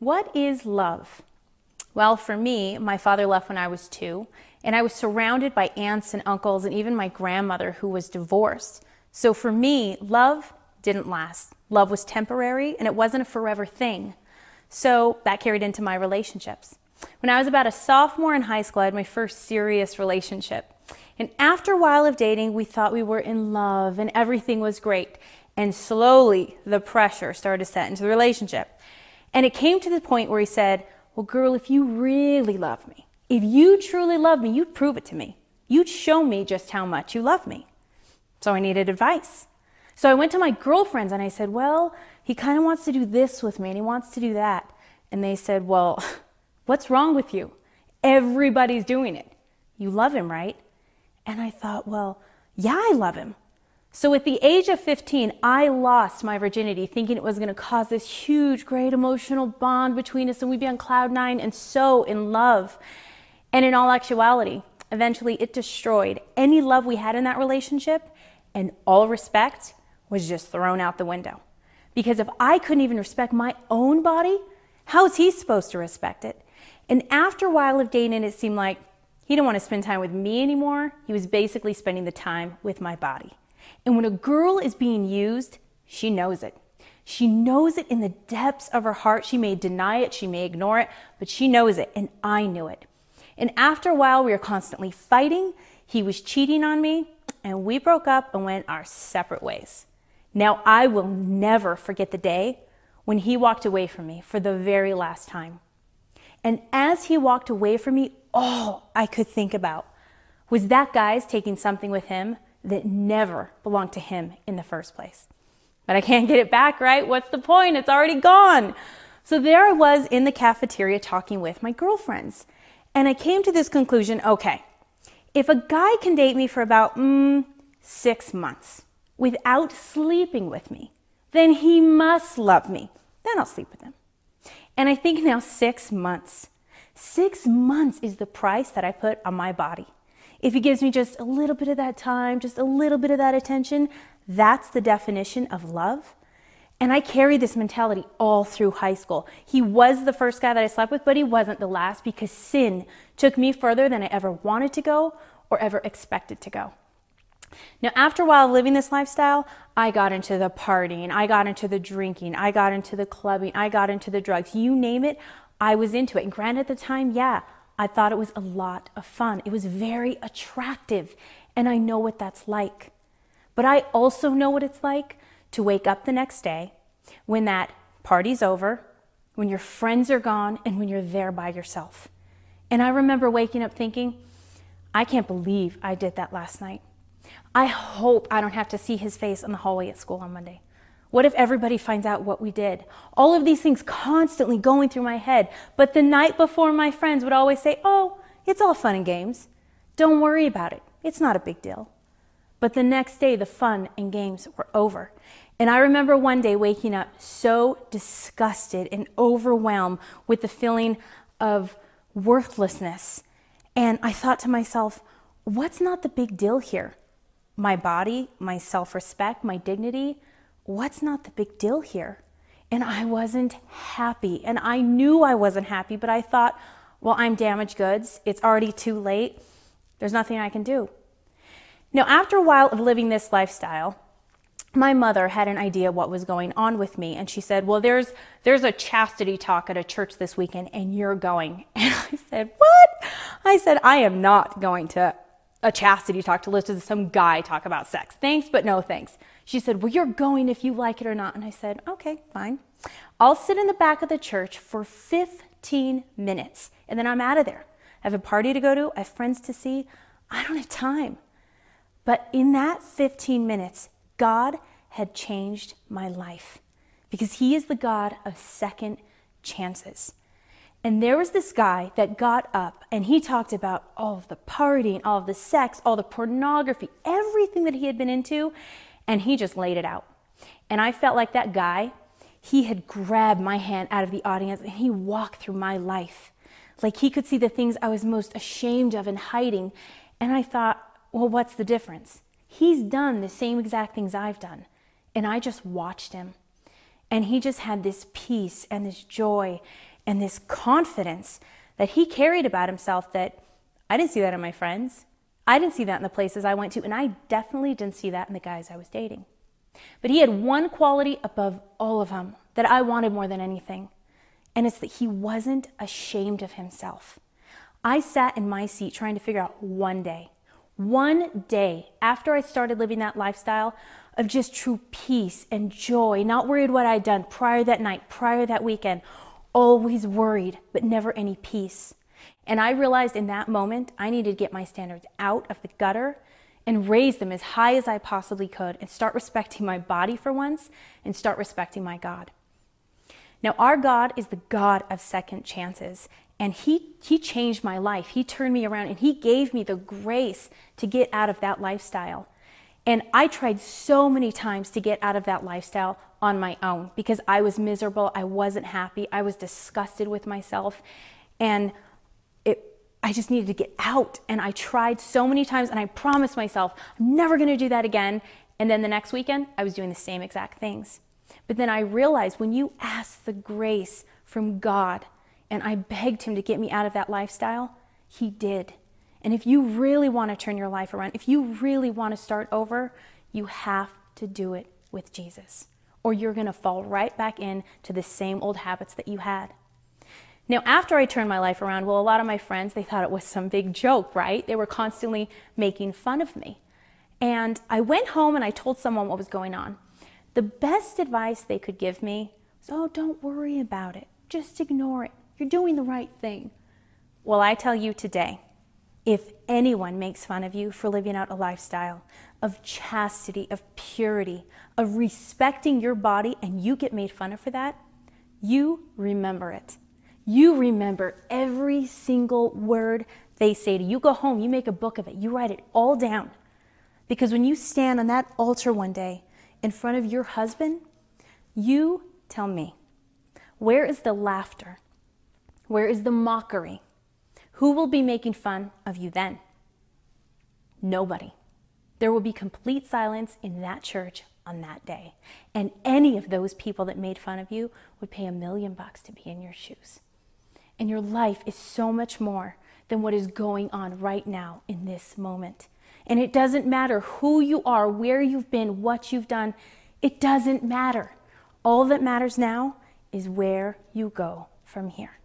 What is love? Well, for me, my father left when I was 2, and I was surrounded by aunts and uncles and even my grandmother who was divorced. So for me, love didn't last. Love was temporary, and it wasn't a forever thing. So that carried into my relationships. When I was about a sophomore in high school, I had my first serious relationship. And after a while of dating, we thought we were in love and everything was great. And slowly, the pressure started to set into the relationship. And it came to the point where he said, well, girl, if you really love me, if you truly love me, you'd prove it to me. You'd show me just how much you love me. So I needed advice. So I went to my girlfriends and I said, well, he kind of wants to do this with me and he wants to do that. And they said, well, what's wrong with you? Everybody's doing it. You love him, right? And I thought, well, yeah, I love him. So at the age of 15, I lost my virginity thinking it was going to cause this huge, great emotional bond between us and we'd be on cloud 9 and so in love. And in all actuality, eventually it destroyed any love we had in that relationship, and all respect was just thrown out the window. Because if I couldn't even respect my own body, how is he supposed to respect it? And after a while of dating, it seemed like he didn't want to spend time with me anymore. He was basically spending the time with my body. And when a girl is being used, she knows it. She knows it in the depths of her heart. She may deny it, she may ignore it, but she knows it, and I knew it. And after a while, we were constantly fighting. He was cheating on me, and we broke up and went our separate ways. Now, I will never forget the day when he walked away from me for the very last time. And as he walked away from me, all I could think about was that guy's taking something with him that never belonged to him in the first place. But I can't get it back, right? What's the point? It's already gone. So there I was in the cafeteria talking with my girlfriends. And I came to this conclusion, okay, if a guy can date me for about 6 months without sleeping with me, then he must love me. Then I'll sleep with him. And I think now 6 months. 6 months is the price that I put on my body. If he gives me just a little bit of that time, just a little bit of that attention, that's the definition of love. And I carried this mentality all through high school. He was the first guy that I slept with, but he wasn't the last because sin took me further than I ever wanted to go or ever expected to go. Now, after a while of living this lifestyle, I got into the partying, I got into the drinking, I got into the clubbing, I got into the drugs. You name it, I was into it. And granted, at the time, yeah, I thought it was a lot of fun. It was very attractive, and I know what that's like. But I also know what it's like to wake up the next day when that party's over, when your friends are gone, and when you're there by yourself. And I remember waking up thinking, I can't believe I did that last night. I hope I don't have to see his face in the hallway at school on Monday. What if everybody finds out what we did? All of these things constantly going through my head. But the night before, my friends would always say, oh, it's all fun and games. Don't worry about it. It's not a big deal. But the next day, the fun and games were over. And I remember one day waking up so disgusted and overwhelmed with the feeling of worthlessness. And I thought to myself, what's not the big deal here? My body, my self-respect, my dignity. What's not the big deal here? And I wasn't happy. And I knew I wasn't happy, but I thought, well, I'm damaged goods. It's already too late. There's nothing I can do. Now, after a while of living this lifestyle, my mother had an idea what was going on with me. And she said, well, there's a chastity talk at a church this weekend and you're going. And I said, what? I said, I am not going to a chastity talk to listen to some guy talk about sex. Thanks, but no thanks. She said, well, you're going if you like it or not. And I said, okay, fine. I'll sit in the back of the church for 15 minutes and then I'm out of there. I have a party to go to. I have friends to see. I don't have time. But in that 15 minutes, God had changed my life because he is the God of second chances. And there was this guy that got up and he talked about all of the partying, all of the sex, all the pornography, everything that he had been into, and he just laid it out. And I felt like that guy, he had grabbed my hand out of the audience and he walked through my life. Like he could see the things I was most ashamed of and hiding. And I thought, well, what's the difference? He's done the same exact things I've done. And I just watched him. And he just had this peace and this joy. and this confidence that he carried about himself that I didn't see that in my friends. I didn't see that in the places I went to, and I definitely didn't see that in the guys I was dating. But he had one quality above all of them that I wanted more than anything, and it's that he wasn't ashamed of himself. I sat in my seat trying to figure out one day after I started living that lifestyle of just true peace and joy, not worried what I'd done prior that night, prior that weekend, always worried, but never any peace. And I realized in that moment, I needed to get my standards out of the gutter and raise them as high as I possibly could and start respecting my body for once and start respecting my God. Now, our God is the God of second chances, and he changed my life. He turned me around, and he gave me the grace to get out of that lifestyle. And I tried so many times to get out of that lifestyle on my own because I was miserable. I wasn't happy. I was disgusted with myself, and I just needed to get out. And I tried so many times, and I promised myself, I'm never going to do that again. And then the next weekend, I was doing the same exact things. But then I realized when you ask the grace from God, and I begged him to get me out of that lifestyle, he did. And if you really want to turn your life around, if you really want to start over, you have to do it with Jesus, or you're going to fall right back into the same old habits that you had. Now, after I turned my life around, well, a lot of my friends, they thought it was some big joke, right? They were constantly making fun of me. And I went home and I told someone what was going on. The best advice they could give me was, oh, don't worry about it. Just ignore it. You're doing the right thing. Well, I tell you today, if anyone makes fun of you for living out a lifestyle of chastity, of purity, of respecting your body, and you get made fun of for that, you remember it. You remember every single word they say to you. You go home, you make a book of it, you write it all down. Because when you stand on that altar one day in front of your husband, you tell me, where is the laughter? Where is the mockery? Who will be making fun of you then? Nobody. There will be complete silence in that church on that day. And any of those people that made fun of you would pay $1 million to be in your shoes. And your life is so much more than what is going on right now in this moment. And it doesn't matter who you are, where you've been, what you've done. It doesn't matter. All that matters now is where you go from here.